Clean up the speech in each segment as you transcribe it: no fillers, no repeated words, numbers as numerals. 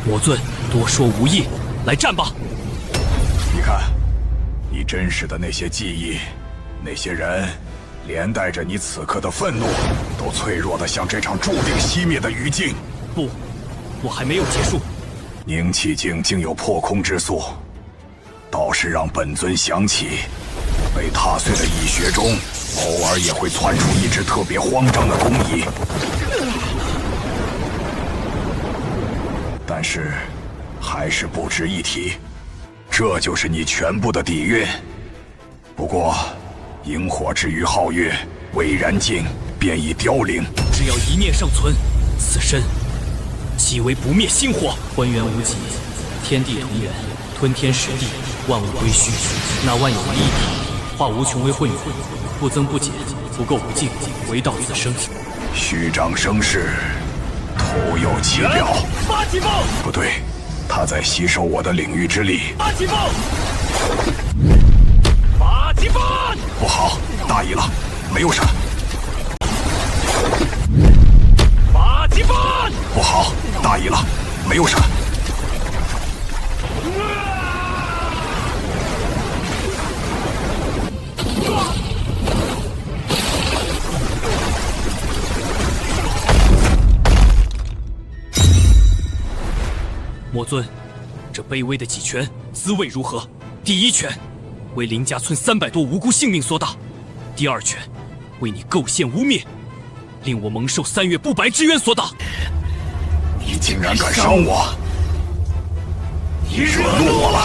魔尊多说无益，来战吧！你看，你真实的那些记忆，那些人，连带着你此刻的愤怒，都脆弱的像这场注定熄灭的余烬。不，我还没有结束。凝气境竟有破空之术，倒是让本尊想起，被踏碎的蚁穴中，偶尔也会窜出一只特别慌张的工蚁。但是，还是不值一提。这就是你全部的底蕴。不过，萤火之于皓月，未燃尽便已凋零。只要一念尚存，此身即为不灭星火。浑元无极，天地同源，吞天食地，万物归虚。那万有为一体，化无穷为混元，不增不减，不垢不净，唯道自生。虚张声势，徒有其表。发起报！不对，他在吸收我的领域之力。发起报！发起报！不好，大意了，没有闪。发起报！不好，大意了，没有闪。魔尊，这卑微的几拳滋味如何？第一拳为林家村300多无辜性命所打，第二拳为你构陷污蔑，令我蒙受3月不白之冤所打。你竟然敢伤我！你惹怒我了！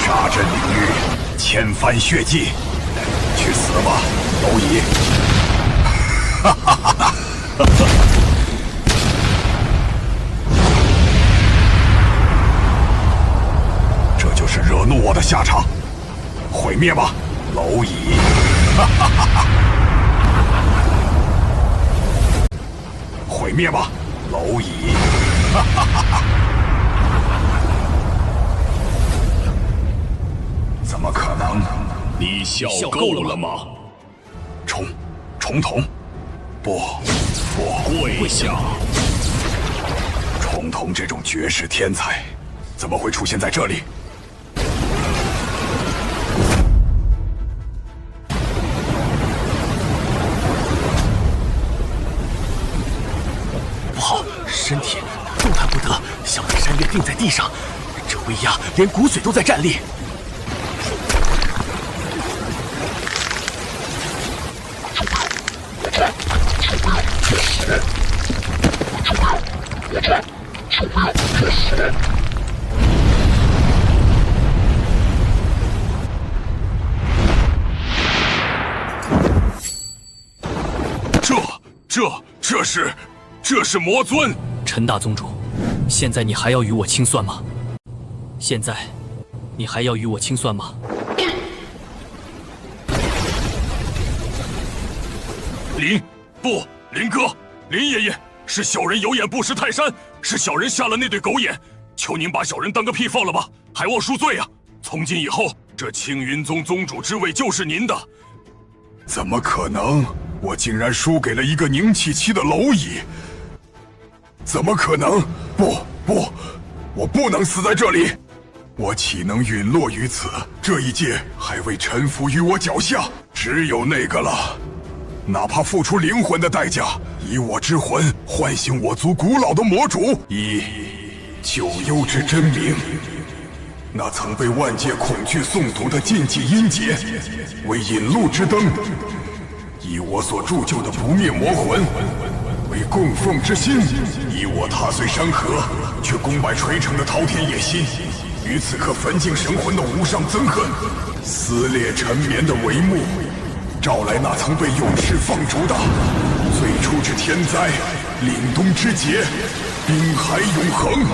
杀阵领域，千帆血迹，去死吧，蝼蚁！哈哈哈哈！这就是惹怒我的下场，毁灭吧，蝼蚁！哈哈哈哈！毁灭吧，蝼蚁！哈哈哈哈！怎么可能？你笑够了吗？重瞳。不，跪下！重瞳这种绝世天才，怎么会出现在这里？不好，身体动弹不得，像被山岳钉在地上，这威压连骨髓都在战栗。这是魔尊！陈大宗主，现在你还要与我清算吗？现在，你还要与我清算吗？林哥，林爷爷，是小人有眼不识泰山，是小人下了那对狗眼，求您把小人当个屁放了吧，还望恕罪啊！从今以后，这青云宗宗主之位就是您的。怎么可能？我竟然输给了一个凝气期的蝼蚁！怎么可能？不，我不能死在这里！我岂能陨落于此？这一界还未臣服于我脚下，只有那个了。哪怕付出灵魂的代价，以我之魂唤醒我族古老的魔主，以九幽之真名，那曾被万界恐惧诵读的禁忌音节，为引路之灯，以我所铸就的不灭魔魂为供奉之心，以我踏碎山河却功败垂成的滔天野心，与此刻焚尽神魂的无上憎恨，撕裂沉眠的帷幕，召来那曾被永世放逐的最初之天灾，凛冬之劫，冰海永恒。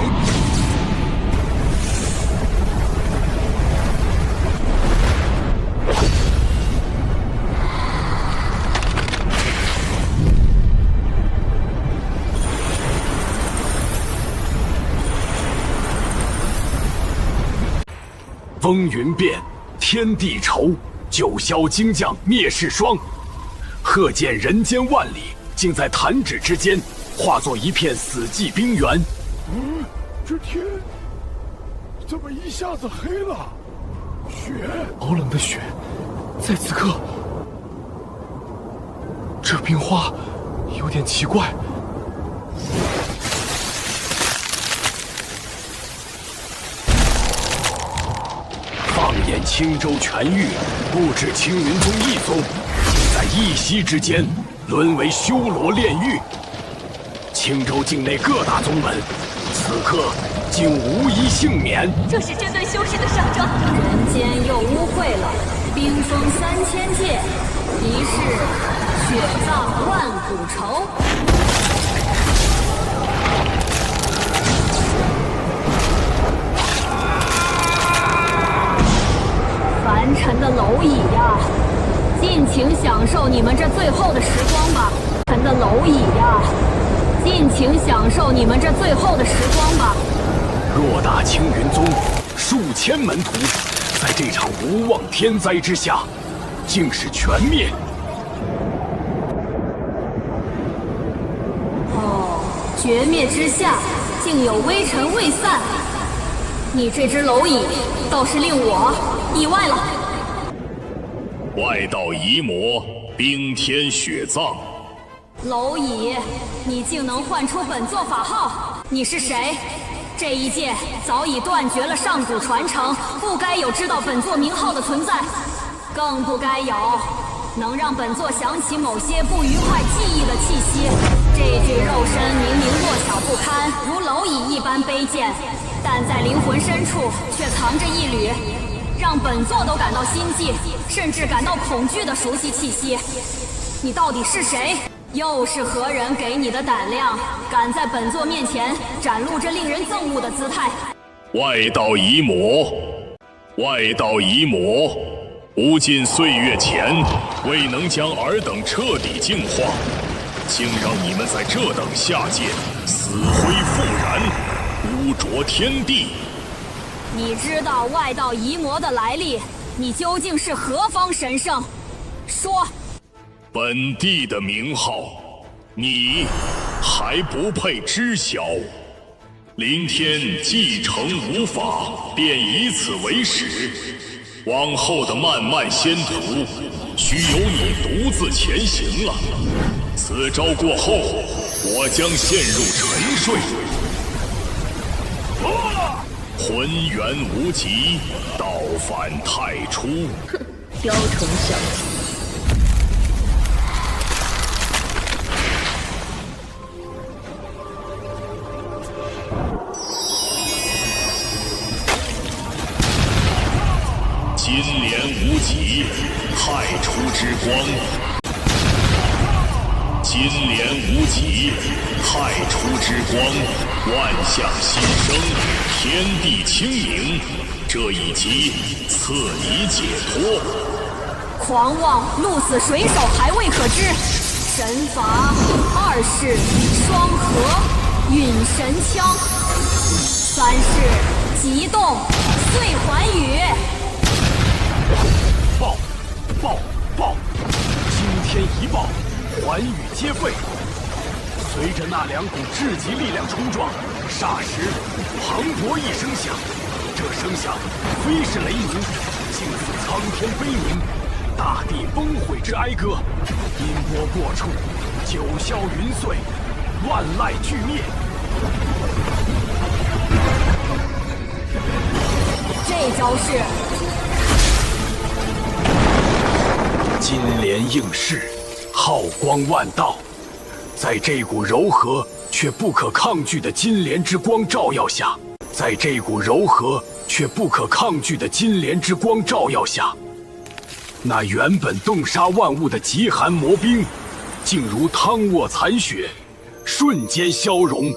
风云变，天地愁，九霄精将灭世霜。赫见人间万里，竟在弹指之间，化作一片死寂冰原。这天怎么一下子黑了？雪，好冷的雪，在此刻，这冰花有点奇怪。放眼青州全域，不止青云宗一宗，竟在一夕之间沦为修罗炼狱。青州境内各大宗门，此刻竟无一幸免。这是针对修士的上招。人间又污秽了，冰封3000界，一世雪葬万古愁。凡尘的蝼蚁呀，尽情享受你们这最后的时光吧！尘的蝼蚁呀，尽情享受你们这最后的时光吧！偌大青云宗数千门徒，在这场无妄天灾之下，竟是全灭。哦，绝灭之下，竟有微尘未散。你这只蝼蚁，倒是令我意外了。外道移魔，冰天雪葬。蝼蚁，你竟能唤出本座法号？你是谁？这一界早已断绝了上古传承，不该有知道本座名号的存在，更不该有能让本座想起某些不愉快记忆的气息。这具肉身明明弱小不堪，如蝼蚁一般卑贱，但在灵魂深处却藏着一缕让本座都感到心悸，甚至感到恐惧的熟悉气息。你到底是谁？又是何人给你的胆量，敢在本座面前展露这令人憎恶的姿态？外道移魔，外道移魔，无尽岁月前未能将尔等彻底净化，竟让你们在这等下界死灰复燃，污浊天地。你知道外道移魔的来历？你究竟是何方神圣？说。本地的名号，你还不配知晓。临天继承无法，便以此为始。往后的漫漫仙途，须由你独自前行了。此招过后，我将陷入沉睡。浑元无极，倒反太初。哼，雕虫小技。金莲无极，太初之光。金莲无极，太初之光，万象新生，天地清明。这一击赐你解脱。狂妄鹿死谁手还未可知，神法2式双合陨神枪，3式极动碎环雨。爆！爆！爆！惊天一爆，寰宇皆废。随着那2股至极力量冲撞，霎时磅礴一声响。这声响非是雷鸣，竟似苍天悲鸣，大地崩毁之哀歌。音波过处，九霄云碎，万籁俱灭。这招式金莲应世，浩光万道，在这股柔和却不可抗拒的金莲之光照耀下，在这股柔和却不可抗拒的金莲之光照耀下，那原本冻杀万物的极寒魔冰，竟如汤沃残雪，瞬间消融。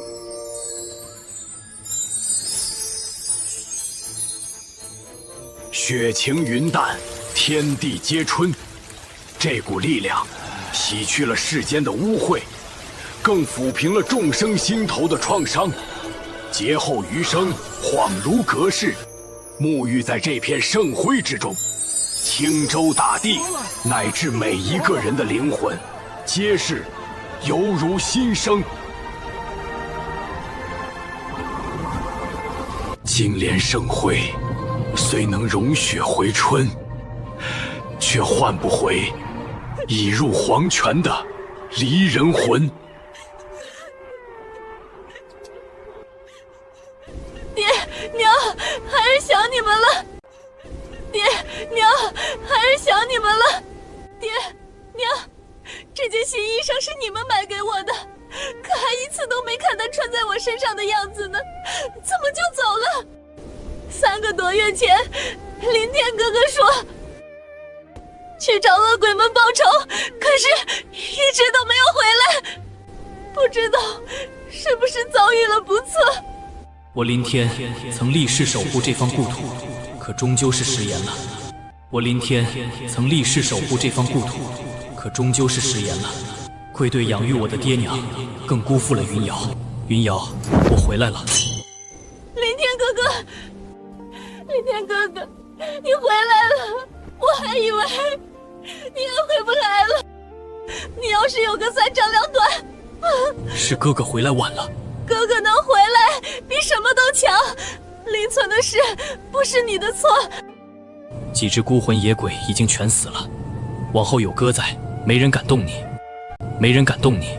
雪晴云淡，天地皆春。这股力量洗去了世间的污秽，更抚平了众生心头的创伤。劫后余生，恍如隔世，沐浴在这片圣辉之中。青州大地，乃至每一个人的灵魂，皆是犹如新生。金莲盛会虽能融雪回春，却换不回已入黄泉的离人魂。爹娘，孩儿想你们了。爹娘，孩儿想你们了。爹娘，这件新衣裳是你们买给我的，可还一次都没看他穿在我身上的样子呢，怎么就走了？3个多月前，林天哥哥说去找恶鬼们报仇，可是一直都没有回来，不知道是不是遭遇了不测。我林天曾立誓守护这方故土，可终究是食言了。我林天曾立誓守护这方故土，可终究是食言了。愧对养育我的爹娘，更辜负了云瑶。云瑶，我回来了。林天哥哥，林天哥哥，你回来了，我还以为你也回不来了。你要是有个3长2短，是哥哥回来晚了。哥哥能回来比什么都强。林村的事不是你的错。几只孤魂野鬼已经全死了，往后有哥在，没人敢动你，没人敢动你。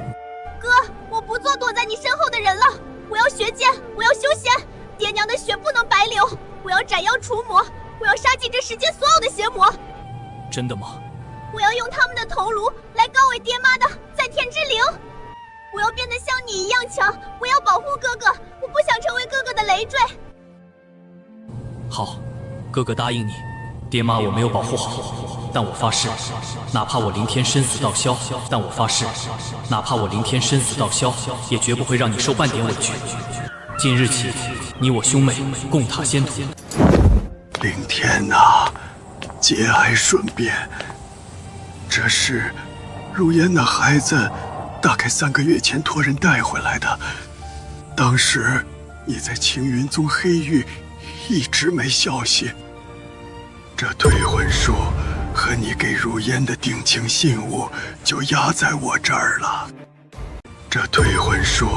哥，我不做躲在你身后的人了，我要学剑，我要修仙，爹娘的血不能白流，我要斩妖除魔，我要杀尽这世间所有的邪魔。真的吗？我要用他们的头颅来告慰爹妈的在天之灵。我要变得像你一样强，我要保护哥哥，我不想成为哥哥的累赘。好，哥哥答应你。爹妈我没有保护好，但我发誓，哪怕我林天生死道消，但我发誓，哪怕我林天生死道消，也绝不会让你受半点委屈。今日起，你我兄妹共踏仙途。林天呐，节哀顺变。这是如烟那孩子大概3个月前托人带回来的，当时你在青云宗黑域一直没消息。这退魂书和你给如烟的定情信物就压在我这儿了。这退魂书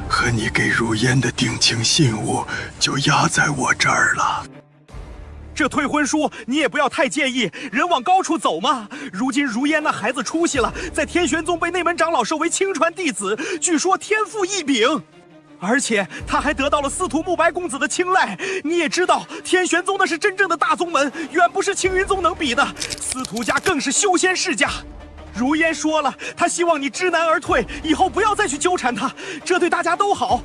和你给如烟的定情信物就压在我这儿了。这退婚书你也不要太介意，人往高处走嘛。如今如烟那孩子出息了，在天玄宗被内门长老收为亲传弟子，据说天赋异禀，而且他还得到了司徒慕白公子的青睐。你也知道，天玄宗那是真正的大宗门，远不是青云宗能比的。司徒家更是修仙世家。如烟说了，他希望你知难而退，以后不要再去纠缠他，这对大家都好。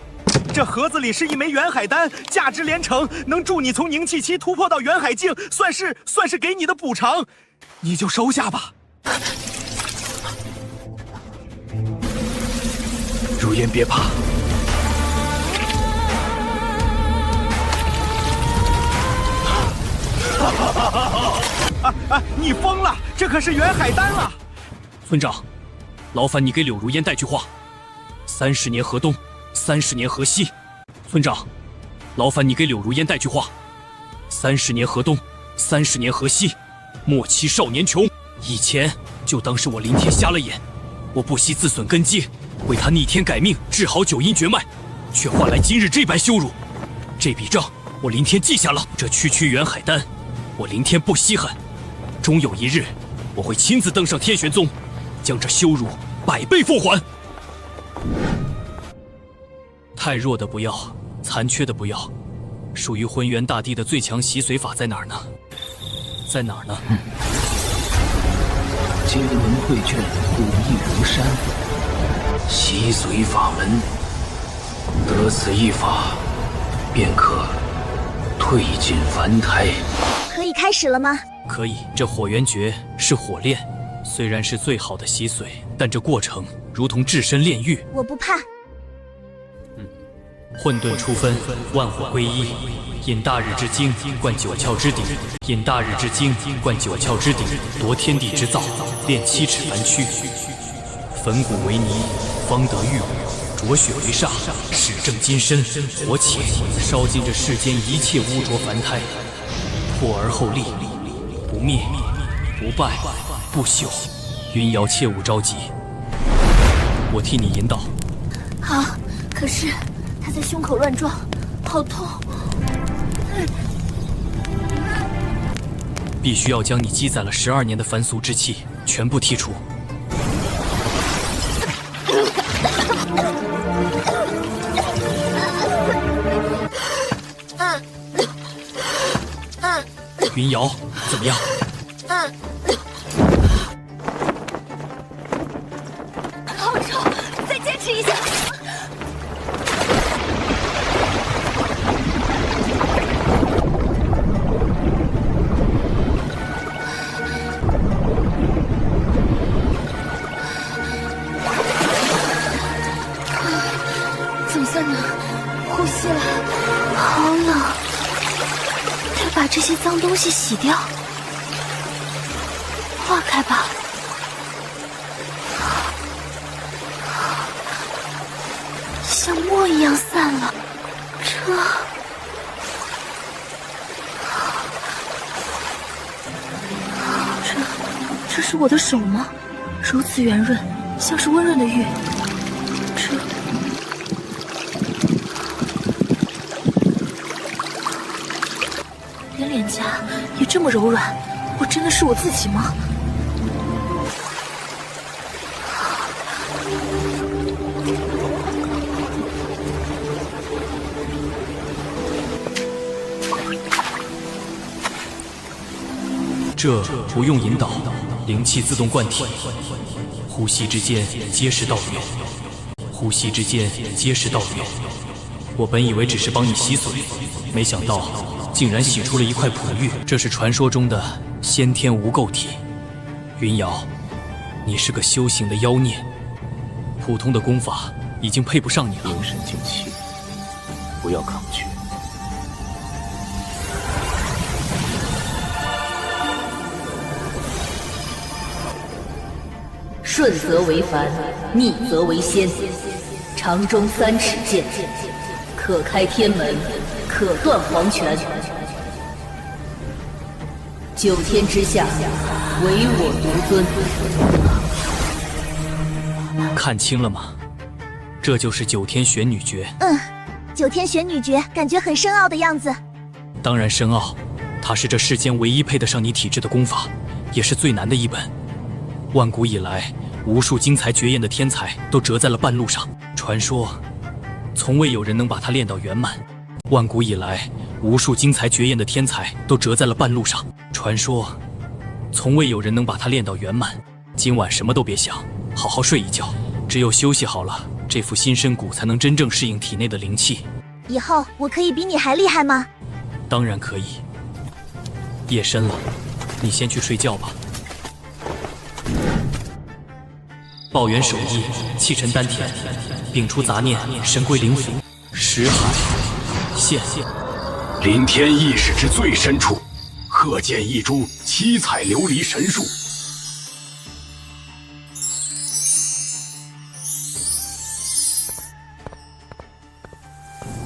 这盒子里是一枚元海丹，价值连城，能助你从凝气期突破到元海境，算是给你的补偿，你就收下吧。如烟别怕，你疯了，这可是元海丹啊！村长，劳烦你给柳如烟带句话：30年河东，30年河西。村长，劳烦你给柳如烟带句话：30年河东，30年河西。莫欺少年穷，以前就当是我林天瞎了眼，我不惜自损根基，为他逆天改命，治好9阴绝脉，却换来今日这般羞辱。这笔账我林天记下了。这区元海丹，我林天不稀罕，终有一日，我会亲自登上天玄宗，将这羞辱100倍奉还。太弱的不要，残缺的不要，属于浑元大帝的最强洗髓法在哪儿呢？在哪儿呢？经文绘卷，古意如山，洗髓法门，得此一法，便可退尽凡胎。可以开始了吗？可以。这火元诀是火炼，虽然是最好的洗髓，但这过程如同置身炼狱。我不怕。混沌初分，万火归一。引大日之精，贯9窍之底；引大日之精，贯9窍之底。夺天地之造，炼7尺凡躯。粉骨为泥，方得玉物；浊血为煞，始正金身。火起，烧尽这世间一切污浊凡胎。破而后立，不灭，不败，不朽。云瑶，切勿着急，我替你引导。好，可是他在胸口乱撞，好痛。必须要将你积攒了12年的凡俗之气全部剔除。云瑶，怎么样？好丑，再坚持一下。总算能呼吸了，好冷。得把这些脏东西洗掉，化开吧。像墨一样散了，这是我的手吗？如此圆润，像是温润的玉。连脸颊也这么柔软，我真的是我自己吗？这不用引导，灵气自动灌体，呼吸之间皆是道流，呼吸之间皆是道流。我本以为只是帮你吸髓，没想到竟然洗出了一块璞玉，这是传说中的先天无垢体。云瑶，你是个修行的妖孽，普通的功法已经配不上你了。凝神静气，不要抗拒。顺则为凡，逆则为仙。长中3尺剑，可开天门，可断黄泉。9天之下，唯我独尊。看清了吗？这就是9天玄女诀。9天玄女诀感觉很深奥的样子。当然深奥，它是这世间唯一配得上你体质的功法，也是最难的一本。万古以来，无数精彩绝艳的天才都折在了半路上。传说，从未有人能把它练到圆满。万古以来，无数精彩绝艳的天才都折在了半路上。传说，从未有人能把它练到圆满。今晚什么都别想，好好睡一觉。只有休息好了，这副新身骨才能真正适应体内的灵气。以后我可以比你还厉害吗？当然可以。夜深了，你先去睡觉吧。抱元守意，气沉丹田，摒除杂念，神归灵府。识海现，临天意识之最深处，鹤见一株七彩琉璃神树。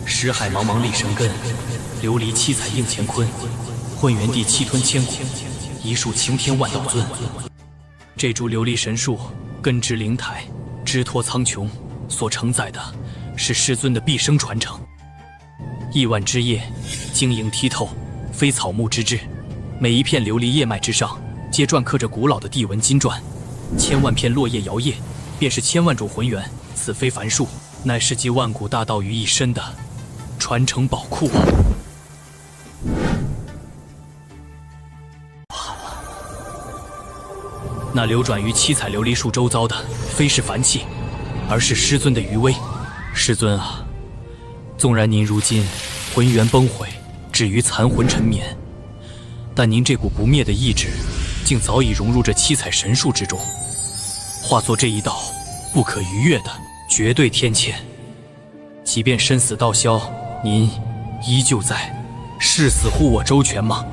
识海茫茫立神根，琉璃七彩映乾坤。混元地气吞千古，一树擎天万道尊。这株琉璃神树根植灵台，枝托苍穹，所承载的是师尊的毕生传承。亿万枝叶，晶莹剔透，非草木之质。每一片琉璃叶脉之上，皆篆刻着古老的地文金篆。千万片落叶摇曳，便是千万种浑元。此非凡数，乃是集万古大道于一身的传承宝库啊！那流转于七彩琉璃树周遭的，非是凡气，而是师尊的余威。师尊啊，纵然您如今魂元崩毁，止于残魂沉眠，但您这股不灭的意志，竟早已融入这七彩神树之中，化作这一道不可逾越的绝对天堑。即便生死道消，您依旧在誓死护我周全吗？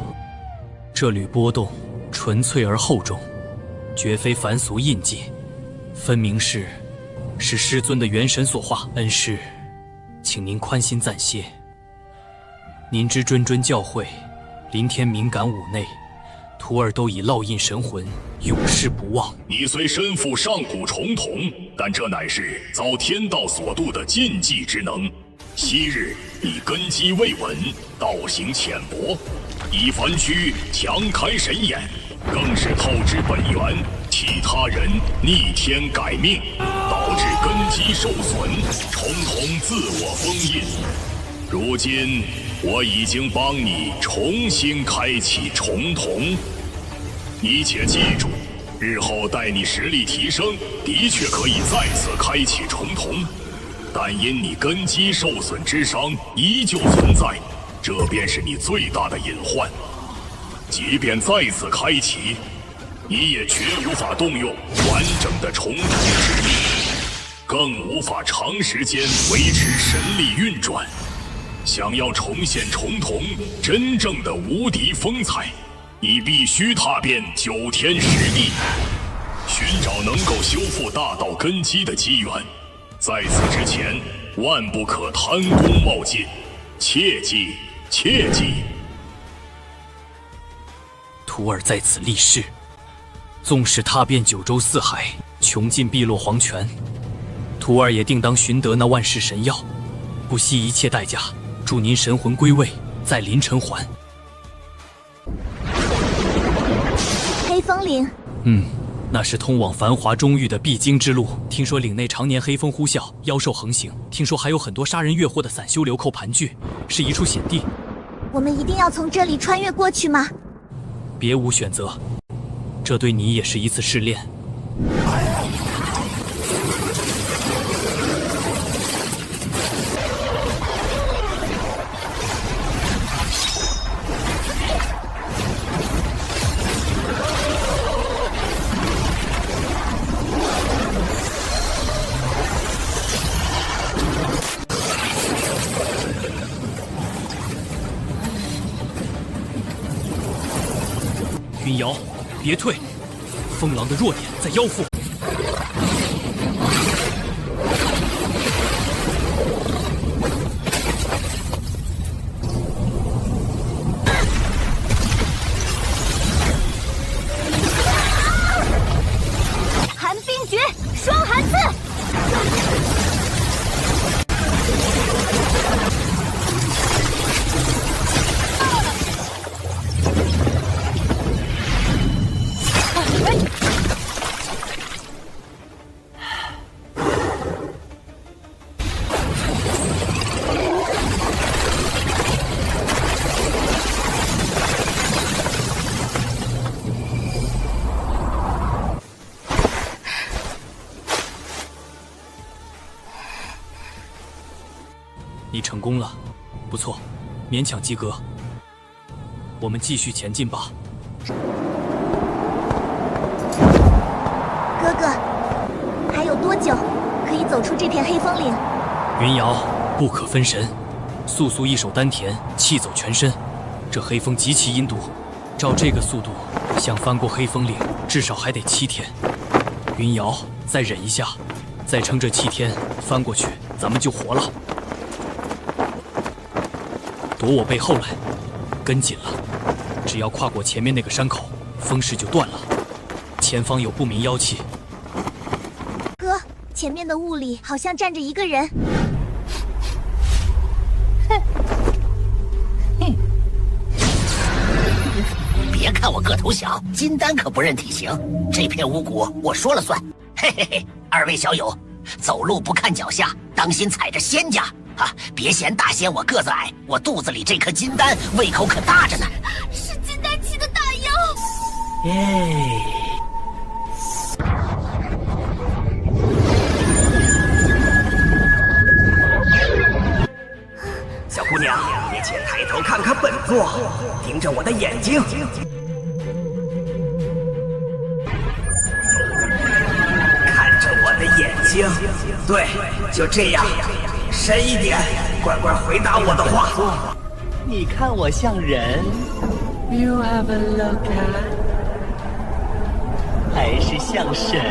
这缕波动纯粹而厚重，绝非凡俗印记，分明是师尊的元神所化。恩师，请您宽心暂歇。您之谆谆教诲，临天敏感五内，徒儿都已烙印神魂，永世不忘。你虽身负上古重瞳，但这乃是遭天道所度的禁忌之能。昔日你根基未稳，道行浅薄，以凡躯强开神眼，更是透支本源，替他人逆天改命，导致根基受损，重瞳自我封印。如今我已经帮你重新开启重瞳，你且记住，日后待你实力提升，的确可以再次开启重瞳，但因你根基受损之伤依旧存在，这便是你最大的隐患。即便再次开启，你也绝无法动用完整的重瞳之力，更无法长时间维持神力运转。想要重现重瞳真正的无敌风采，你必须踏遍9天10地，寻找能够修复大道根基的机缘。在此之前，万不可贪功冒进，切记切记。徒儿在此立誓，纵使踏遍9州4海，穷尽碧落黄泉，徒儿也定当寻得那万世神药，不惜一切代价，助您神魂归位，再临尘寰。黑风岭，那是通往繁华中域的必经之路。听说岭内常年黑风呼啸，妖兽横行，听说还有很多杀人越货的散修流寇盘踞，是一处险地。我们一定要从这里穿越过去吗？别无选择，这对你也是一次试炼。云瑶，别退！风狼的弱点在妖腹。寒冰诀，双寒刺。你成功了，不错，勉强及格。我们继续前进吧。哥哥，还有多久可以走出这片黑风岭？云瑶，不可分神，速速一手丹田，气走全身。这黑风极其阴毒，照这个速度，想翻过黑风岭，至少还得7天。云瑶，再忍一下，再撑这7天，翻过去，咱们就活了。躲我背后来，跟紧了。只要跨过前面那个山口，风势就断了。前方有不明妖气。哥，前面的雾里好像站着一个人。别看我个头小，金丹可不认体型。这片巫蛊我说了算。嘿嘿嘿，二位小友，走路不看脚下，当心踩着仙家啊！别嫌大仙我个子矮，我肚子里这颗金丹胃口可大着呢。是金丹期的大妖。耶！小姑娘，你且抬头看看本座，盯着我的眼睛。看着我的眼睛，对，就这样，深一点，乖乖回答我的话。你看我像人 ？You have a look at， 还是像神？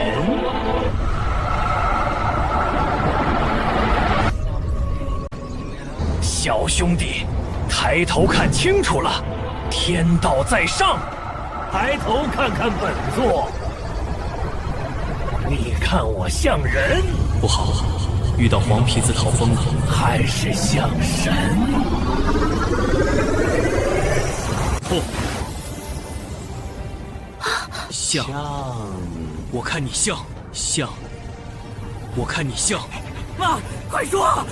小兄弟，抬头看清楚了，天道在上。抬头看看本座，你看我像人？不好，遇到黄皮子讨风了，还是像神？不，像，我看你像，我看你像。妈，快说！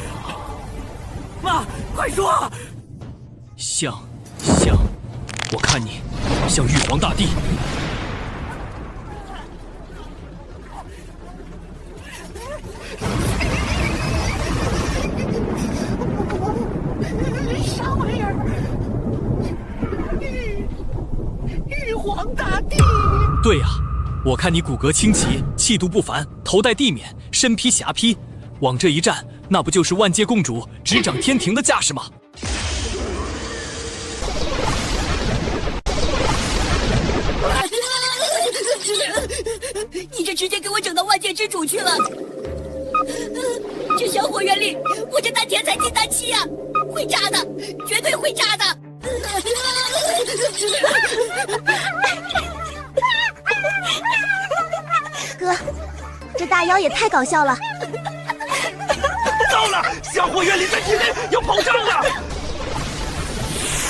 妈，快说！像，我看你像玉皇大帝。啥玩意儿？玉皇大帝？对呀，我看你骨骼清奇，气度不凡，头戴地冕，身披霞披，往这一站，那不就是万界共主执掌天庭的架势吗？你这直接给我整到万界之主去了！这小火原力，我这丹田才金丹期呀，会炸的，绝对会炸的！哥，这大妖也太搞笑了！糟了，小火原力在体内要膨胀了！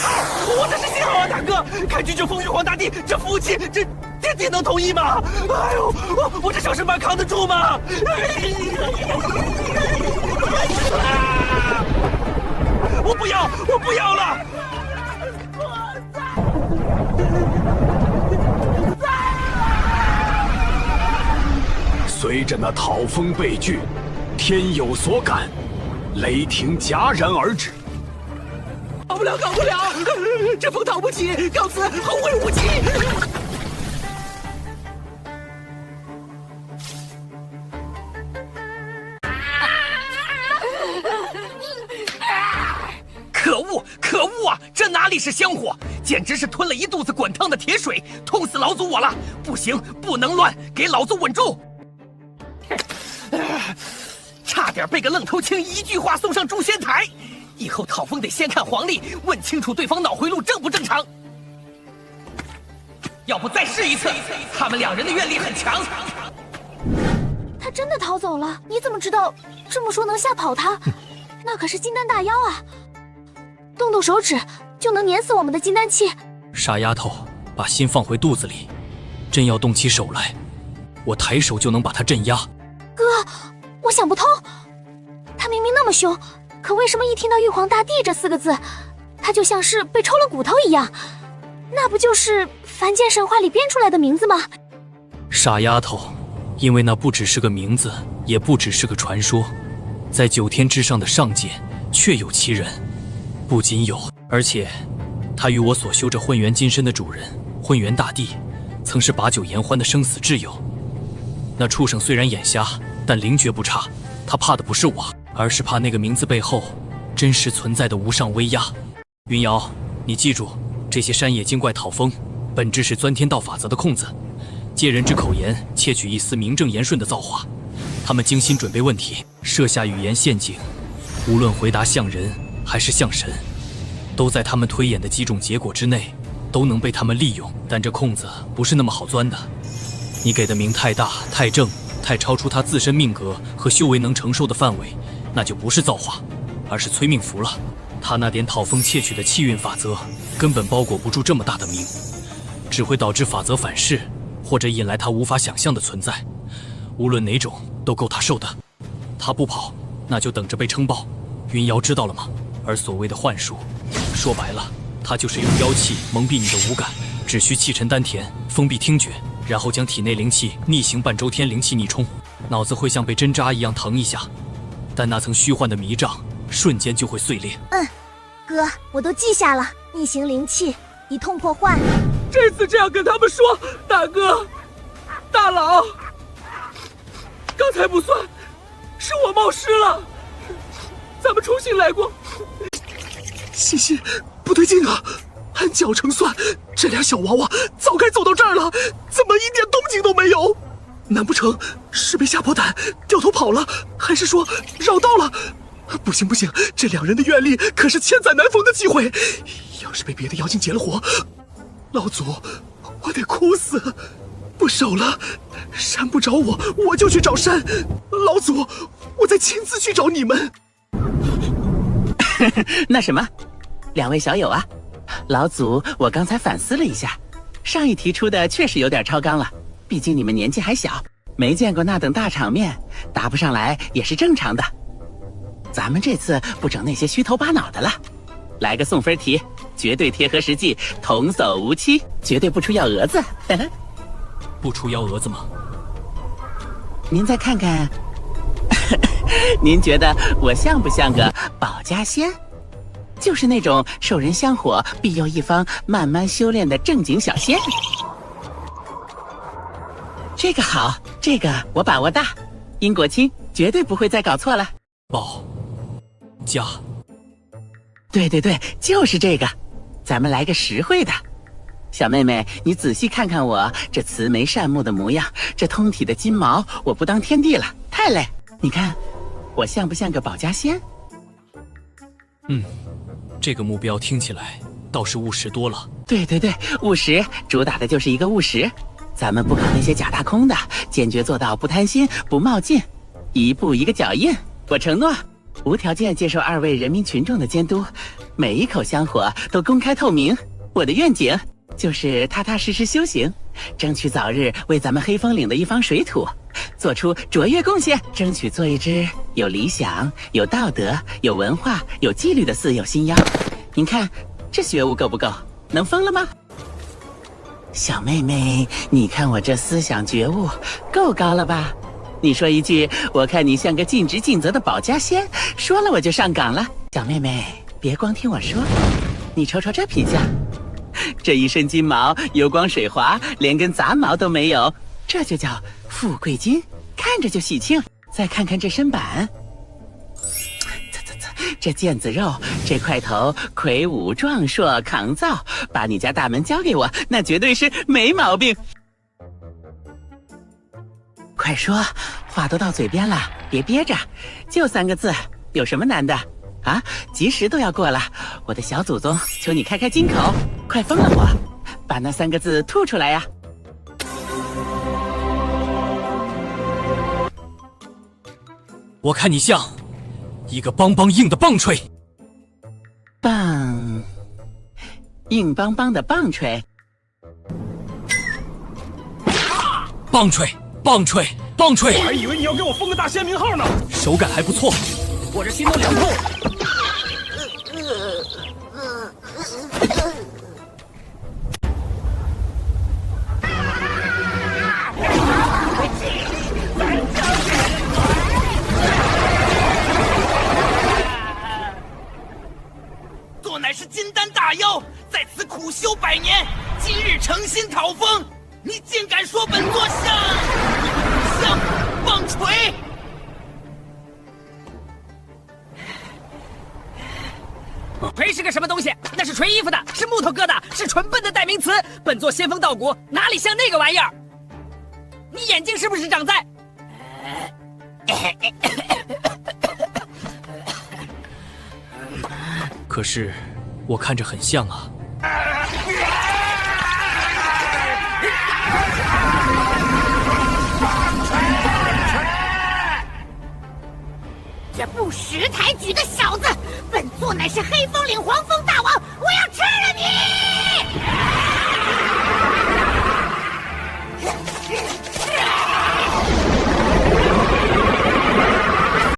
我这是信号啊，大哥！看君就封玉皇大帝，这福气，这天帝能同意吗？哎呦，我这小身板扛得住吗？我不要了！随着那讨风被拒，天有所感，雷霆戛然而止。搞不了，这风讨不起，告辞，后会无期。可恶啊！这哪里是香火，简直是吞了一肚子滚烫的铁水，痛死老祖我了！不行，不能乱，给老子稳住！差点被个愣头青一句话送上诛仙台。以后讨风得先看黄历，问清楚对方脑回路正不正常。要不再试一次？他们两人的愿力很强。他真的逃走了？你怎么知道？这么说能吓跑他？那可是金丹大妖啊！动动手指就能碾死我们的金丹气。傻丫头，把心放回肚子里，真要动起手来，我抬手就能把他镇压。哥，我想不通，他明明那么凶，可为什么一听到玉皇大帝这4个字，他就像是被抽了骨头一样？那不就是凡间神话里编出来的名字吗？傻丫头，因为那不只是个名字，也不只是个传说，在9天之上的上界确有其人。不仅有，而且他与我所修这混元金身的主人混元大帝，曾是把酒言欢的生死挚友。那畜生虽然眼瞎，但灵觉不差。他怕的不是我，而是怕那个名字背后真实存在的无上威压。云瑶，你记住，这些山野精怪讨风，本质是钻天道法则的空子，借人之口言窃取一丝名正言顺的造化。他们精心准备问题，设下语言陷阱，无论回答像人还是像神，都在他们推演的几种结果之内，都能被他们利用。但这空子不是那么好钻的，你给的名太大、太正、太超出他自身命格和修为能承受的范围，那就不是造化，而是催命符了。他那点讨风窃取的气运法则，根本包裹不住这么大的名，只会导致法则反噬，或者引来他无法想象的存在。无论哪种，都够他受的。他不跑，那就等着被撑爆。云瑶知道了吗？而所谓的幻术，说白了，它就是用妖气蒙蔽你的五感，只需气沉丹田，封闭听觉，然后将体内灵气逆行半周天灵气逆冲，脑子会像被针扎一样疼一下，但那层虚幻的迷障瞬间就会碎裂。哥，我都记下了，逆行灵气，一通破幻。这次这样跟他们说，大哥、大佬，刚才不算，是我冒失了，咱们重新来过。西西，不对劲啊！按脚程算，这俩小娃娃早该走到这儿了，怎么一点动静都没有？难不成是被吓破胆掉头跑了，还是说绕道了？不行不行，这两人的愿力可是千载难逢的机会，要是被别的妖精劫了活，老祖我得哭死！不守了，山不找我，我就去找山。老祖，我再亲自去找你们。那什么，两位小友啊，老祖，我刚才反思了一下，上一提出的确实有点超纲了。毕竟你们年纪还小，没见过那等大场面，答不上来也是正常的。咱们这次不整那些虚头巴脑的了，来个送分题，绝对贴合实际，童叟无欺，绝对不出幺蛾子。不出幺蛾子吗？您再看看，您觉得我像不像个保家仙？就是那种受人香火，庇佑一方，慢慢修炼的正经小仙。这个好，这个我把握大，因果亲绝对不会再搞错了。保家，对对对，就是这个，咱们来个实惠的。小妹妹，你仔细看看我这慈眉善目的模样，这通体的金毛，我不当天地了，太累。你看，我像不像个保家仙？这个目标听起来倒是务实多了。对对对，务实，主打的就是一个务实。咱们不搞那些假大空的，坚决做到不贪心、不冒进，一步一个脚印。我承诺，无条件接受二位人民群众的监督，每一口香火都公开透明。我的愿景就是踏踏实实修行，争取早日为咱们黑风岭的一方水土做出卓越贡献，争取做一只有理想、有道德、有文化、有纪律的四有新妖。您看这觉悟够不够？能疯了吗？小妹妹，你看我这思想觉悟够高了吧？你说一句，我看你像个尽职尽责的保家仙，说了我就上岗了。小妹妹，别光听我说，你瞅瞅这品相，这一身金毛油光水滑，连根杂毛都没有，这就叫富贵金，看着就喜庆。再看看这身板，这腱子肉，这块头魁梧壮硕抗造，把你家大门交给我，那绝对是没毛病。快说，话都到嘴边了，别憋着，就3个字，有什么难的啊？吉时都要过了，我的小祖宗，求你开开金口，快封了我，把那3个字吐出来呀！我看你像一个邦邦硬的棒槌。棒，硬邦邦的棒槌。棒槌，棒槌，棒槌！我还以为你要给我封个大仙名号呢。手感还不错，我这心都凉透了。做乃是金丹大妖，在此苦修100年，今日诚心讨封，你竟敢说本座像棒槌？锤是个什么东西？那是锤衣服的，是木头疙瘩，是蠢笨的代名词。本座仙风道骨，哪里像那个玩意儿？你眼睛是不是长在？可是我看着很像啊。这不识抬举的小子，本座乃是黑风岭黄蜂大王，我要吃了你！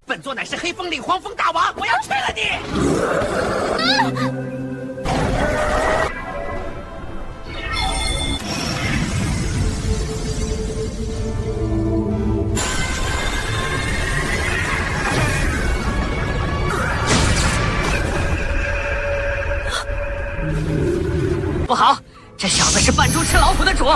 本座乃是黑风岭黄蜂大王，我要吃了你！不好，这小子是扮猪吃老虎的主。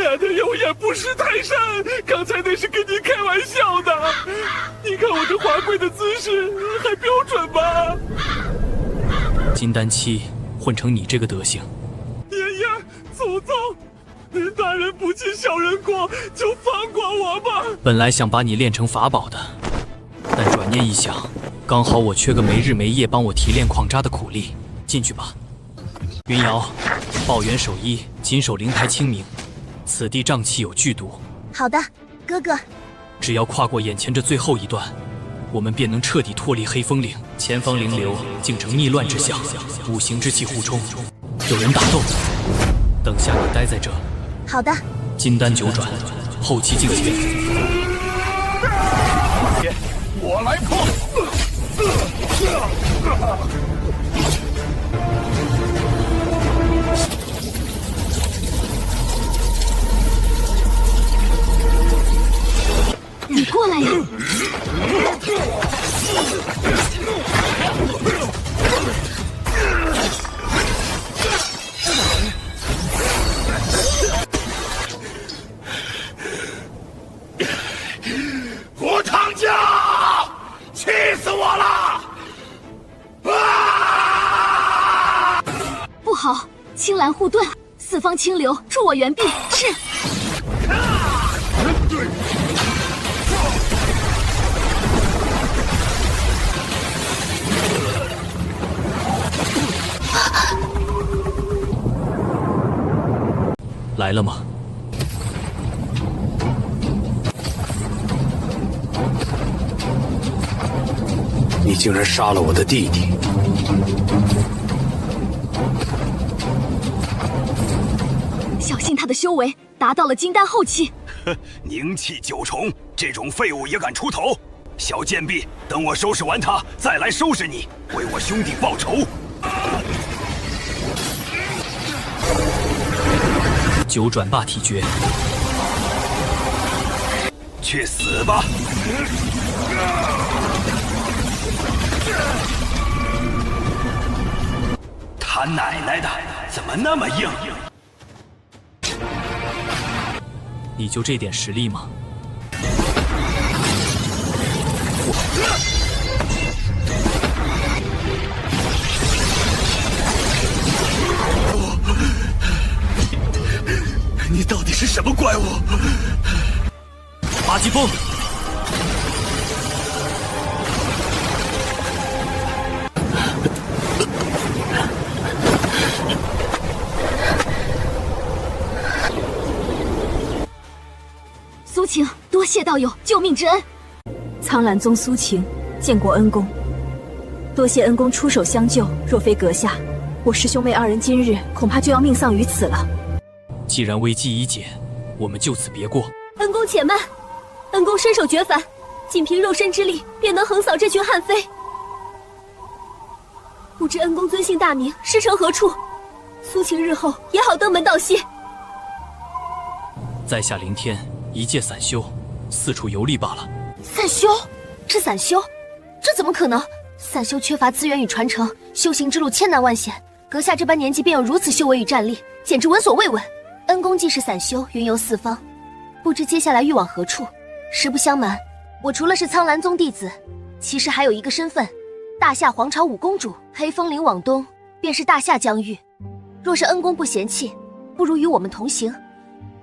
俺的有眼不识泰山，刚才那是跟你开玩笑的。你看我这华贵的姿势还标准吧？金丹期混成你这个德行，爷爷，祖宗，大人不计小人过，就放过我吧。本来想把你练成法宝的，但转念一想，刚好我缺个没日没夜帮我提炼矿渣的苦力，进去吧。云瑶，抱元守一，谨守灵台清明。此地瘴气有剧毒。好的，哥哥。只要跨过眼前这最后一段，我们便能彻底脱离黑风岭。前方灵流竟成逆乱之象，五行之气互冲，有人打斗。等下你待在这。好的。金丹九转，后期境界。我来破！你过来呀！我堂家，气死我了！啊！不好，青蓝护盾，四方清流，助我援臂。是。来了吗？你竟然杀了我的弟弟！小心他的修为达到了金丹后期。凝气九重，这种废物也敢出头？小贱婢，等我收拾完他，再来收拾你，为我兄弟报仇！九转霸体诀，去死吧！他奶奶的，怎么那么硬？你就这点实力吗？你到底是什么怪物？八极风！苏晴，多谢道友救命之恩。苍兰宗苏晴，见过恩公。多谢恩公出手相救，若非阁下，我师兄妹二人今日恐怕就要命丧于此了。既然危机已解，我们就此别过。恩公且慢，恩公身手绝凡，仅凭肉身之力便能横扫这群悍匪。不知恩公尊姓大名，师承何处？苏晴日后也好登门道谢。在下凌天，一介散修，四处游历罢了。散修？是散修？这怎么可能？散修缺乏资源与传承，修行之路千难万险。阁下这般年纪便有如此修为与战力，简直闻所未闻。恩公既是散修，云游四方，不知接下来欲往何处？实不相瞒，我除了是苍兰宗弟子，其实还有一个身份——大夏皇朝五公主。黑风岭往东便是大夏疆域。若是恩公不嫌弃，不如与我们同行。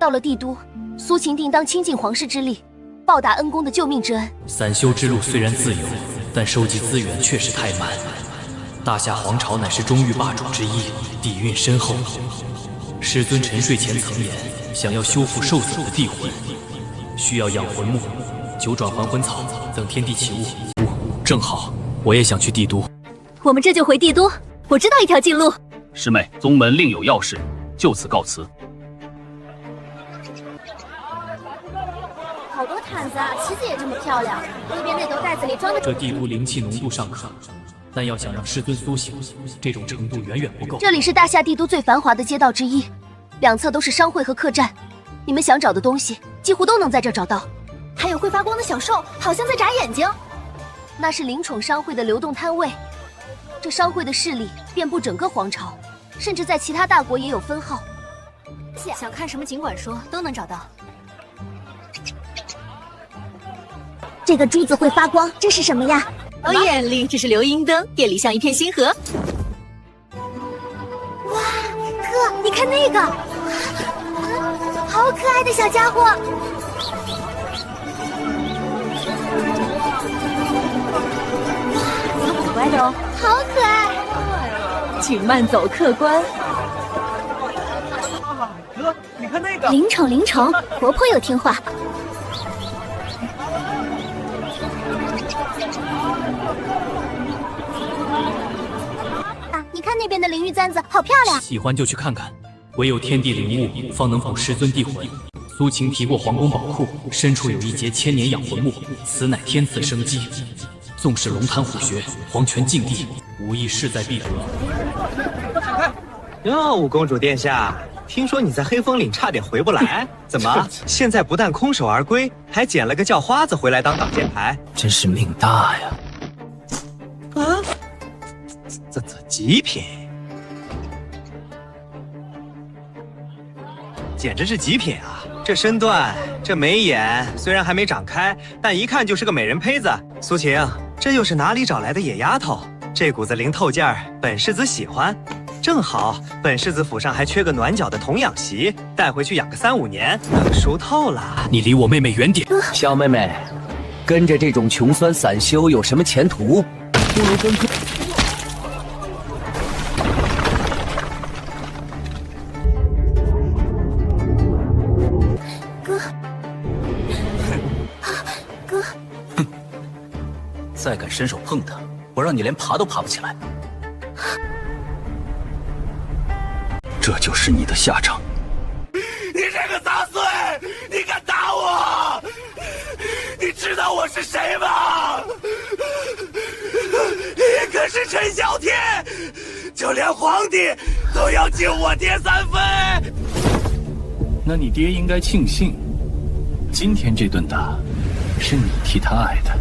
到了帝都，苏晴定当倾尽皇室之力，报答恩公的救命之恩。散修之路虽然自由，但收集资源确实太慢。大夏皇朝乃是中域霸主之一，底蕴深厚。师尊沉睡前曾言，想要修复受损的地魂，需要养魂木、九转还魂草等天地奇物。正好，我也想去帝都。我们这就回帝都，我知道一条近路。师妹，宗门另有要事，就此告辞。好多毯子啊，旗子也这么漂亮。右边那兜袋子里装的……这帝都灵气浓度尚可，但要想让师尊苏醒，这种程度远远不够。这里是大夏帝都最繁华的街道之一，两侧都是商会和客栈，你们想找的东西几乎都能在这找到。还有会发光的小兽，好像在眨眼睛。那是灵宠商会的流动摊位，这商会的势力遍布整个皇朝，甚至在其他大国也有分号。想看什么尽管说，都能找到。这个珠子会发光，这是什么呀？我眼里这是流音灯，夜里像一片星河。哇，哥，你看那个！好可爱的小家伙！好乖的哦，好可爱。请慢走，客官。哥，你看那个。灵宠，活泼又听话。啊，你看那边的灵玉簪子，好漂亮。喜欢就去看看。唯有天地灵物，方能补师尊地魂。苏秦提过皇宫宝库，深处有一节千年养魂木，此乃天赐生机。纵使龙潭虎穴，黄泉禁地，无疑势在必得。哟，五公主殿下，听说你在黑风岭差点回不来，怎么现在不但空手而归，还捡了个叫花子回来当挡箭牌？真是命大呀！啊，这极品。简直是极品啊！这身段，这眉眼虽然还没长开，但一看就是个美人胚子。苏晴，这又是哪里找来的野丫头？这股子灵透劲儿，本世子喜欢。正好，本世子府上还缺个暖脚的童养媳，带回去养个3、5年，等熟透了。你离我妹妹远点。小妹妹，跟着这种穷酸散修有什么前途？不如跟哥。再敢伸手碰他，我让你连爬都爬不起来。这就是你的下场。你这个杂碎，你敢打我？你知道我是谁吗？你可是陈小天，就连皇帝都要敬我爹3分。那你爹应该庆幸，今天这顿打是你替他挨的。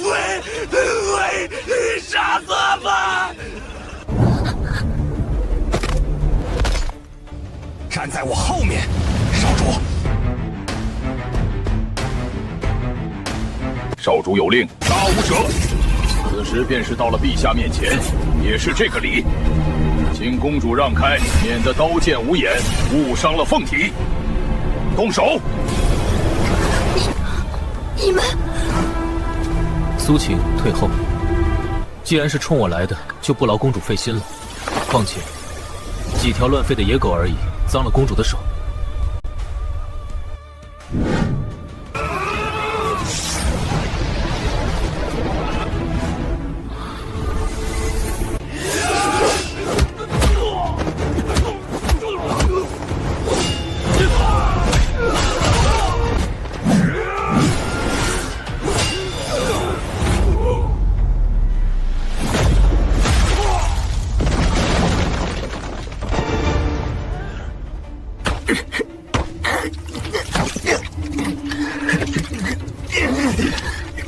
喂，傻子吧！站在我后面，少主。少主有令，杀无赦。此时便是到了陛下面前，也是这个礼。请公主让开，免得刀剑无眼，误伤了凤体。动手！你们。苏晴，退后。既然是冲我来的，就不劳公主费心了。况且，几条乱吠的野狗而已，脏了公主的手。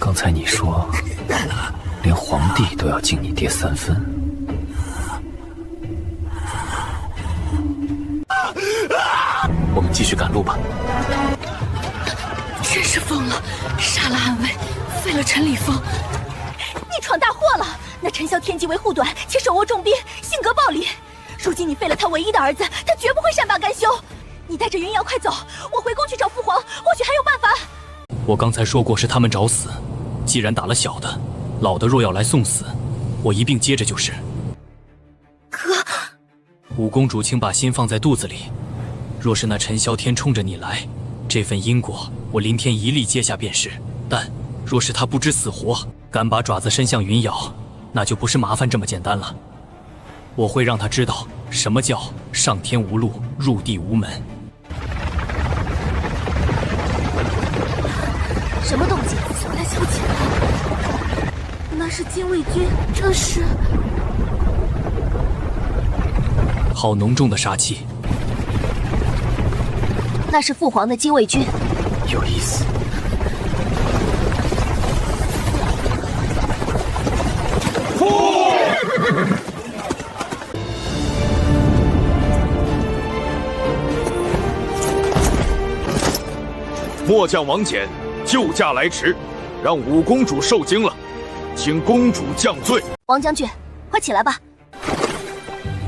刚才你说，连皇帝都要敬你爹3分。我们继续赶路吧。真是疯了，杀了暗卫，废了陈礼峰。你闯大祸了！那陈潇天机为护短，且手握重兵，性格暴戾。如今你废了他唯一的儿子，他绝不会善罢甘休。你带着云瑶快走，我回宫去找父皇，或许还有办法。我刚才说过是他们找死，既然打了小的，老的若要来送死，我一并接着就是。哥，五公主，请把心放在肚子里。若是那陈萧天冲着你来，这份因果我林天一力接下便是。但若是他不知死活，敢把爪子伸向云瑶，那就不是麻烦这么简单了。我会让他知道什么叫上天无路，入地无门。什么动静？小来小姐，那是禁卫军，这是……好浓重的杀气。那是父皇的禁卫军，有意思。末将王翦救驾来迟，让五公主受惊了，请公主降罪。王将军，快起来吧！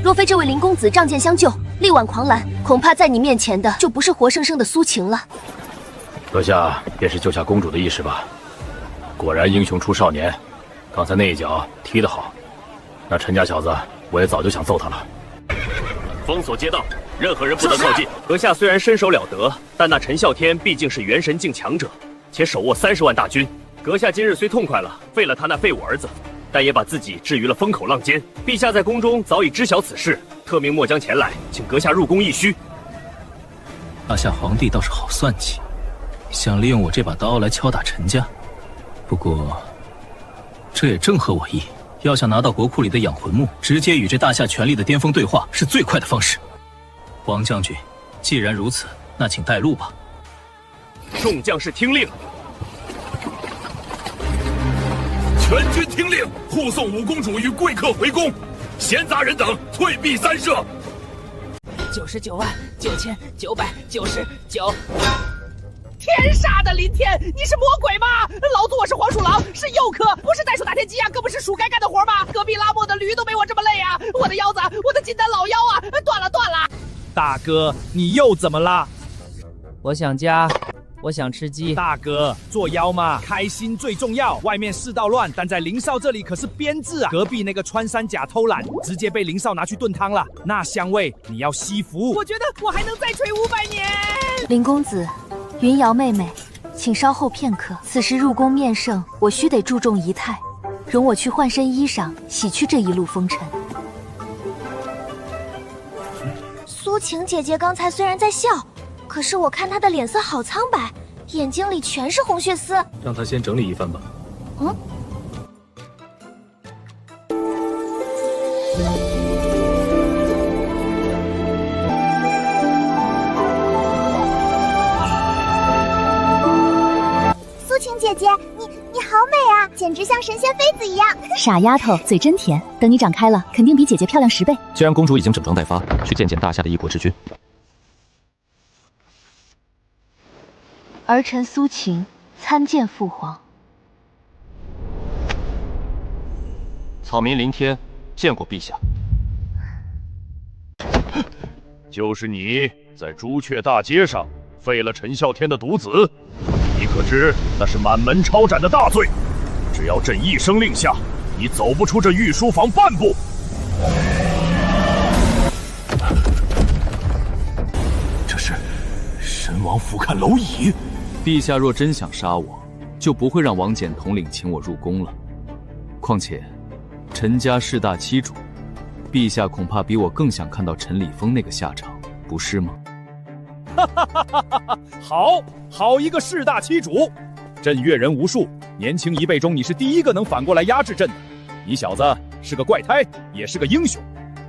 若非这位林公子仗剑相救，力挽狂澜，恐怕在你面前的就不是活生生的苏晴了。阁下便是救下公主的意识吧？果然英雄出少年，刚才那一脚踢得好。那陈家小子，我也早就想揍他了。封锁街道，任何人不得靠近。阁下虽然身手了得，但那陈啸天毕竟是元神境强者，且手握30万大军。阁下今日虽痛快了，废了他那废物儿子，但也把自己置于了风口浪尖。陛下在宫中早已知晓此事，特命末将前来，请阁下入宫议虚。大夏皇帝倒是好算计，想利用我这把刀来敲打陈家。不过，这也正合我意。要想拿到国库里的养魂木，直接与这大夏权力的巅峰对话是最快的方式。王将军，既然如此，那请带路吧。众将士听令！全军听令，护送五公主与贵客回宫，闲杂人等退避三舍。999999。天杀的林天，你是魔鬼吗？老子我是黄鼠狼，是幼科，不是袋鼠打天机啊，更不是鼠该干的活吗？隔壁拉磨的驴都没我这么累啊！我的腰子，我的金丹老腰啊，断了！大哥，你又怎么了？我想家，我想吃鸡。大哥，做妖嘛，开心最重要。外面世道乱，但在林少这里可是编制啊。隔壁那个穿山甲偷懒，直接被林少拿去炖汤了，那香味你要吸服。我觉得我还能再吹500年。林公子，云瑶妹妹，请稍后片刻。此时入宫面圣，我须得注重仪态，容我去换身衣裳，洗去这一路风尘。苏晴姐姐刚才虽然在笑，可是我看她的脸色好苍白，眼睛里全是红血丝。让她先整理一番吧。苏晴姐姐，你好美啊，简直像神仙妃子一样。傻丫头，嘴真甜，等你长开了，肯定比姐姐漂亮10倍。既然公主已经整装待发，去见见大夏的一国之君。儿臣苏晴参见父皇。草民林天见过陛下。就是你在朱雀大街上废了陈啸天的独子，你可知那是满门抄斩的大罪？只要朕一声令下，你走不出这御书房半步。这是神王俯瞰蝼蚁。陛下若真想杀我，就不会让王翦统领请我入宫了。况且，陈家势大欺主，陛下恐怕比我更想看到陈礼峰那个下场，不是吗？好一个势大欺主！朕阅人无数，年轻一辈中你是第一个能反过来压制朕的。你小子是个怪胎，也是个英雄。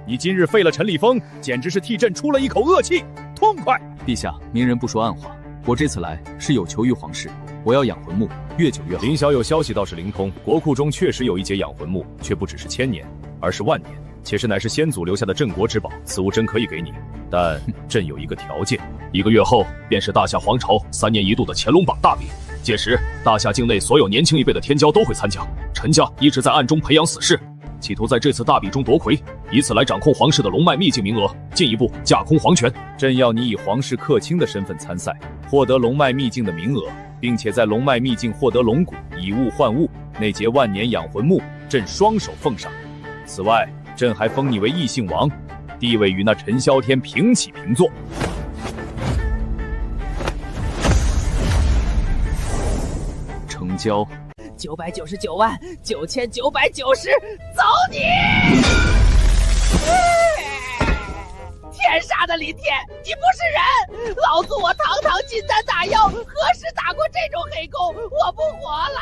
你今日废了陈礼峰，简直是替朕出了一口恶气，痛快！陛下，明人不说暗话，我这次来是有求于皇室，我要养魂木，越久越好。林小友消息倒是灵通，国库中确实有一节养魂木，却不只是1000年，而是万年，且是乃是先祖留下的镇国之宝。此物真可以给你，但朕有一个条件，1个月后便是大夏皇朝3年1度的乾隆榜大比，届时大夏境内所有年轻一辈的天骄都会参加。陈家一直在暗中培养死士，企图在这次大比中夺魁，以此来掌控皇室的龙脉秘境名额，进一步架空皇权。朕要你以皇室客卿的身份参赛，获得龙脉秘境的名额，并且在龙脉秘境获得龙骨，以物换物。那节万年养魂木，朕双手奉上。此外，朕还封你为异姓王，地位与那陈啸天平起平坐。成交。999万9990，走你！天杀的林天，你不是人！老子我堂堂金丹大妖，何时打过这种黑工？我不活了！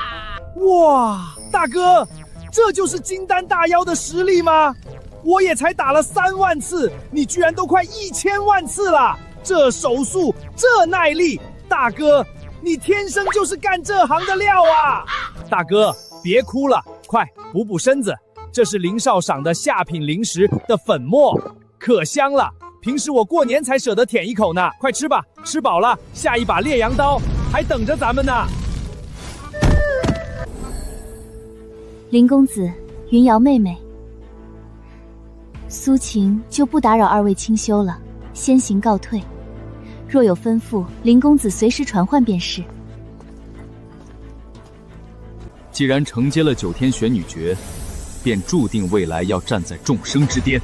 哇，大哥，这就是金丹大妖的实力吗？我也才打了3万次，你居然都快1000万次了！这手速，这耐力，大哥，你天生就是干这行的料啊！大哥，别哭了，快补身子。这是林少赏的下品灵石的粉末，可香了。平时我过年才舍得舔一口呢，快吃吧，吃饱了，下一把烈阳刀还等着咱们呢。林公子，云瑶妹妹，苏晴就不打扰2位清修了。先行告退。若有吩咐，林公子随时传唤便是。既然承接了九天玄女诀，便注定未来要站在众生之巅。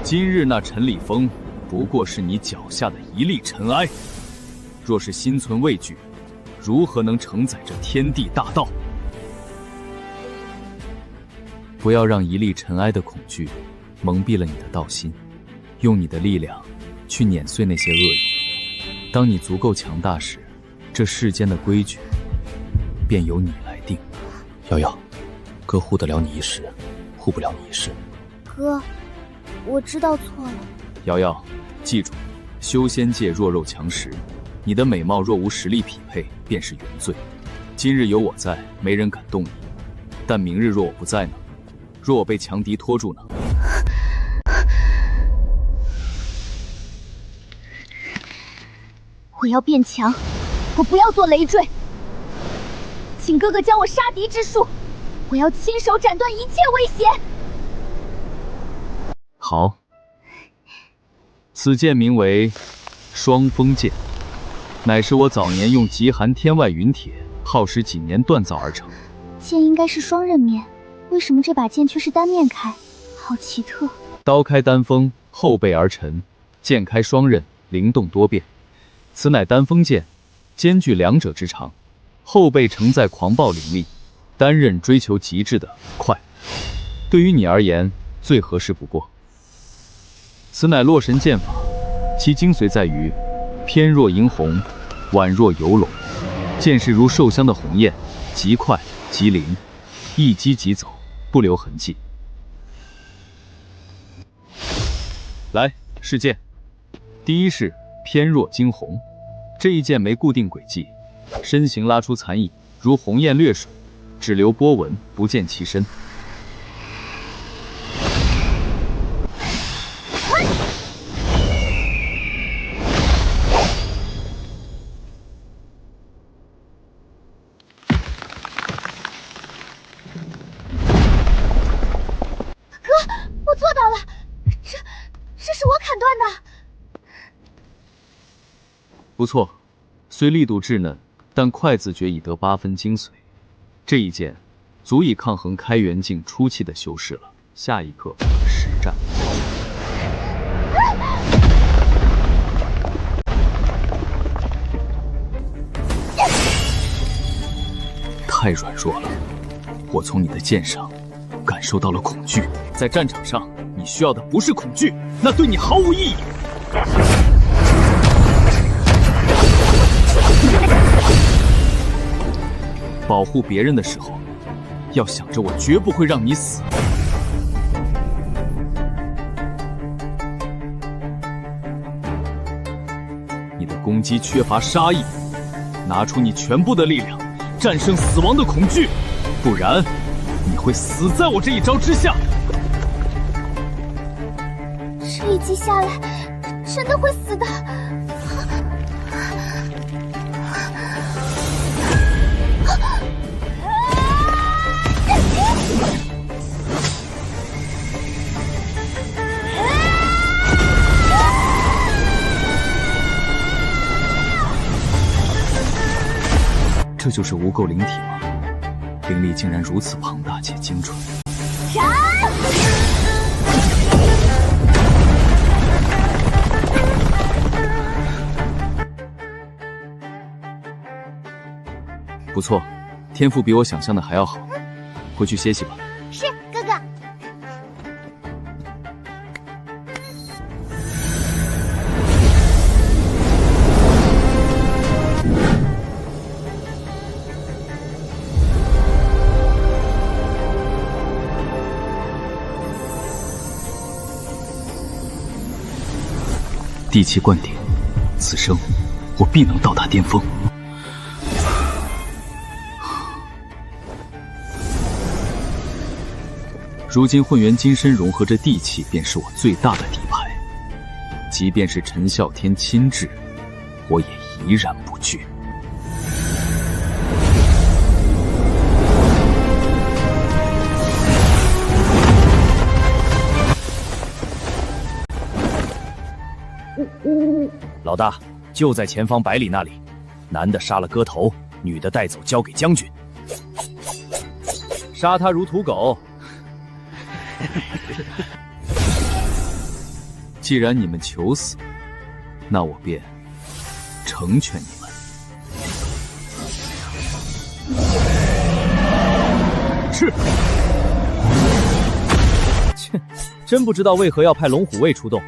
今日那陈立峰，不过是你脚下的一粒尘埃。若是心存畏惧，如何能承载这天地大道？不要让一粒尘埃的恐惧蒙蔽了你的道心，用你的力量去碾碎那些恶意。当你足够强大时，这世间的规矩便由你来定。瑶瑶，哥护得了你一时，护不了你一世。哥，我知道错了。瑶瑶，记住，修仙界弱肉强食，你的美貌若无实力匹配，便是原罪。今日有我在，没人敢动你，但明日若我不在呢？若我被强敌拖住呢？我要变强，我不要做累赘。请哥哥教我杀敌之术，我要亲手斩断一切威胁。好，此剑名为双锋剑，乃是我早年用极寒天外陨铁耗时几年锻造而成。剑应该是双刃面，为什么这把剑却是单面开？好奇特。刀开单锋，后背而沉；剑开双刃，灵动多变。此乃单锋剑，兼具两者之长。后背承载狂暴凌厉，单刃追求极致的快。对于你而言，最合适不过。此乃洛神剑法，其精髓在于偏若银虹，宛若游龙。剑势如麝香的鸿雁，极快极灵，一击即走，不留痕迹。来，试剑。第一式偏若惊鸿，这一剑没固定轨迹，身形拉出残影，如鸿雁掠水，只留波纹，不见其身。我做到了，这是我砍断的。不错，虽力度稚嫩，但快自觉已得8分精髓。这一剑足以抗衡开元境初期的修士了。下一刻，实战。太软弱了，我从你的剑上感受到了恐惧。在战场上，你需要的不是恐惧，那对你毫无意义。保护别人的时候，要想着我绝不会让你死。你的攻击缺乏杀意，拿出你全部的力量，战胜死亡的恐惧，不然你会死在我这一招之下。这一击下来，真的会死的。这就是无垢灵体吗？灵力竟然如此庞大且精纯。不错，天赋比我想象的还要好。回去歇息吧。是，哥哥。地气灌顶，此生我必能到达巅峰。如今混元金身融合着地气，便是我最大的底牌。即便是陈啸天亲至，我也怡然不惧。老大，就在前方100里那里，男的杀了割头，女的带走交给将军。杀他如土狗。既然你们求死，那我便成全你们。是。切，真不知道为何要派龙虎卫出动。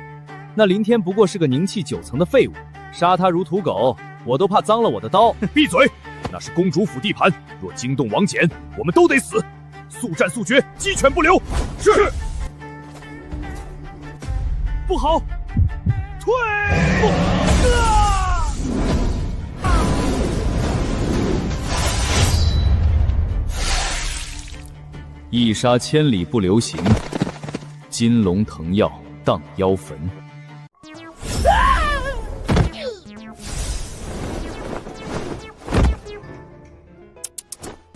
那林天不过是个凝气9层的废物，杀他如土狗，我都怕脏了我的刀。闭嘴！那是公主府地盘，若惊动王翦，我们都得死。速战速决，鸡犬不留。是。不好，退！一杀千里不留行，金龙腾耀荡妖坟。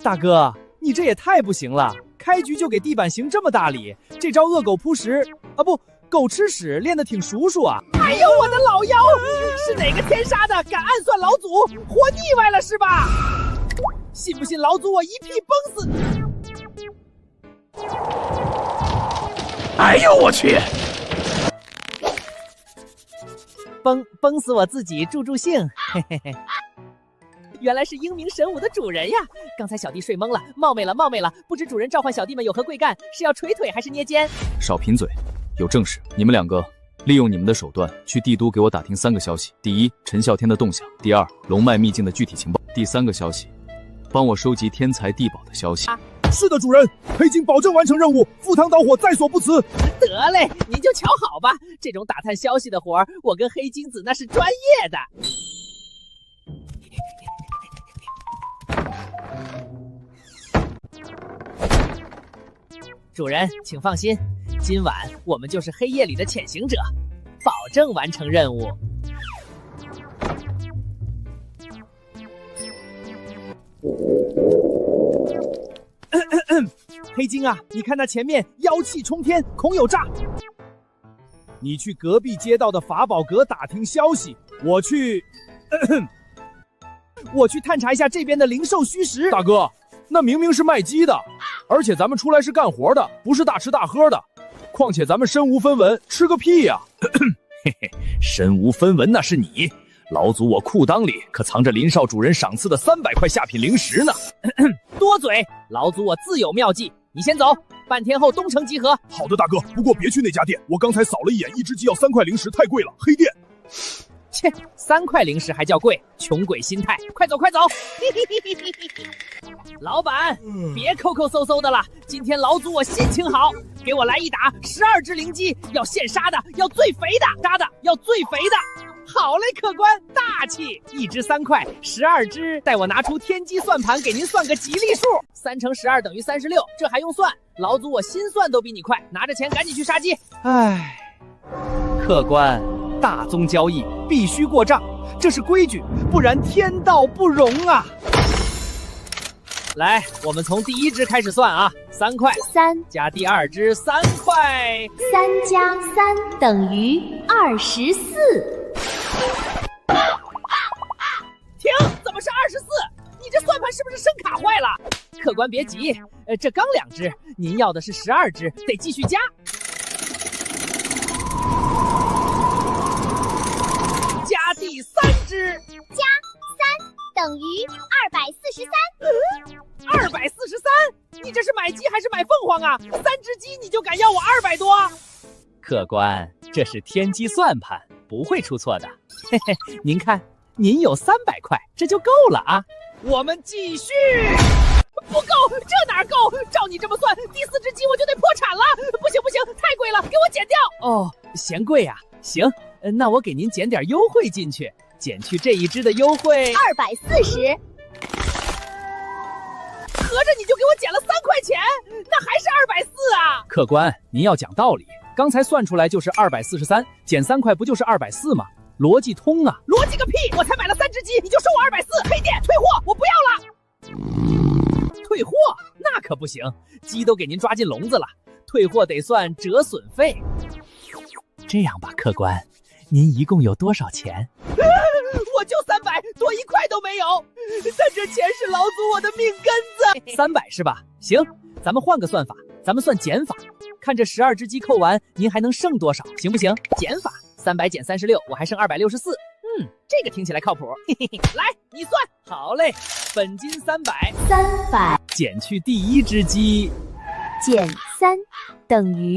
大哥，你这也太不行了！开局就给地板行这么大礼，这招恶狗扑食啊，不，狗吃屎练得挺熟熟啊！哎呦，我的老妖，是哪个天杀的敢暗算老祖，活腻歪了是吧？信不信老祖我一屁崩死？哎呦我去！崩死我自己助助兴，嘿嘿嘿。原来是英明神武的主人呀！刚才小弟睡懵了，冒昧了，不知主人召唤小弟们有何贵干？是要捶腿还是捏肩？少贫嘴，有正事。你们2个利用你们的手段去帝都给我打听3个消息：第一，陈啸天的动向；第二，龙脉秘境的具体情报；第3个消息，帮我收集天才地宝的消息。是的，主人，黑金保证完成任务，赴汤蹈火，在所不辞。得嘞，您就瞧好吧。这种打探消息的活儿，我跟黑金子那是专业的。主人，请放心，今晚我们就是黑夜里的潜行者，保证完成任务。黑金啊，你看那前面妖气冲天，恐有诈。你去隔壁街道的法宝阁打听消息，我去探查一下这边的零售虚实。大哥，那明明是卖鸡的，而且咱们出来是干活的，不是大吃大喝的。况且咱们身无分文，吃个屁呀！嘿嘿，身无分文那是你，老祖我裤裆里可藏着林少主人赏赐的300块下品零食呢。多嘴，老祖我自有妙计，你先走，半天后东城集合。好的，大哥，不过别去那家店，我刚才扫了一眼，一只鸡要3块零食，太贵了，黑店。切，3块零食还叫贵？穷鬼心态，快走快走！老板，别抠抠搜搜的了，今天老祖我心情好，给我来一打12只灵鸡，要现杀的，要最肥的，杀的要最肥的。好嘞，客官，大气！一只3块，12只，待我拿出天机算盘给您算个吉利数，3乘12等于36，这还用算？老祖我心算都比你快，拿着钱赶紧去杀鸡。唉，客官，大宗交易必须过账，这是规矩，不然天道不容啊！来，我们从第1只开始算啊，3块，3加第2只3块，3加3等于24。停！怎么是24？你这算盘是不是声卡坏了？客官别急，这刚2只，您要的是12只，得继续加。加第3只，加3等于243。243？你这是买鸡还是买凤凰啊？3只鸡你就敢要我200多？客官，这是天机算盘，不会出错的。嘿嘿，您看，您有300块，这就够了啊。我们继续。不够，这哪够？照你这么算，第4只鸡我就得破产了。不行不行，太贵了，给我减掉。哦，嫌贵啊？行，那我给您减点优惠进去，减去这一只的优惠240。合着你就给我减了3块钱，那还是240啊？客官，您要讲道理，刚才算出来就是243，减3块不就是240吗？逻辑通啊！逻辑个屁！我才买了3只鸡，你就收我240，黑店退货，我不要了。退货那可不行，鸡都给您抓进笼子了，退货得算折损费。这样吧，客官，您一共有多少钱？我就300，多1块都没有。但这钱是老祖我的命根子。300是吧？行，咱们换个算法，咱们算减法，看这12只鸡扣完，您还能剩多少，行不行？减法，300减36，我还剩264。这个听起来靠谱。嘿嘿嘿，来，你算。好嘞，本金300减去第1只鸡，减3等于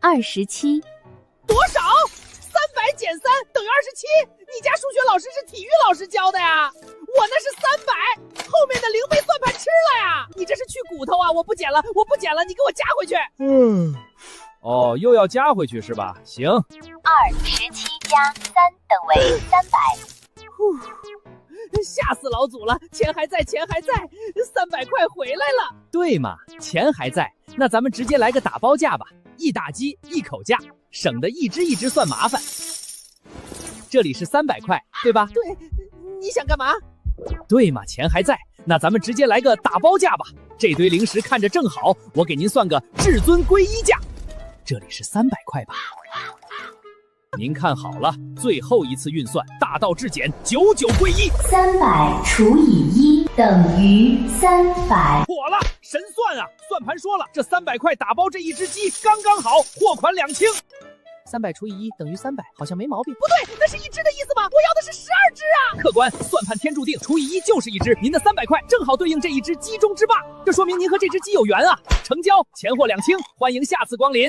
27。多少？300减3等于27。你家数学老师是体育老师教的呀？我那是300，后面的0被算盘吃了呀！你这是去骨头啊！我不减了，你给我加回去。哦，又要加回去是吧？行。217加3等为300。吓死老祖了！钱还在，300块回来了。对嘛，钱还在，那咱们直接来个打包价吧，一打鸡一口价，省得一只算麻烦。这里是300块，对吧？对，你想干嘛？对嘛，钱还在，那咱们直接来个打包价吧。这堆零食看着正好，我给您算个至尊归一价。这里是300块吧？您看好了，最后一次运算，大道至简，99归一。300除以1等于300。妥了，神算啊！算盘说了，这300块打包这一只鸡刚刚好，货款2清。300除以1等于300，好像没毛病。不对，那是一只的意思吗？我要的是12只啊！客官，算盘天注定，除以1就是一只，您的300块正好对应这一只鸡中之霸，这说明您和这只鸡有缘啊！成交，钱货2清，欢迎下次光临。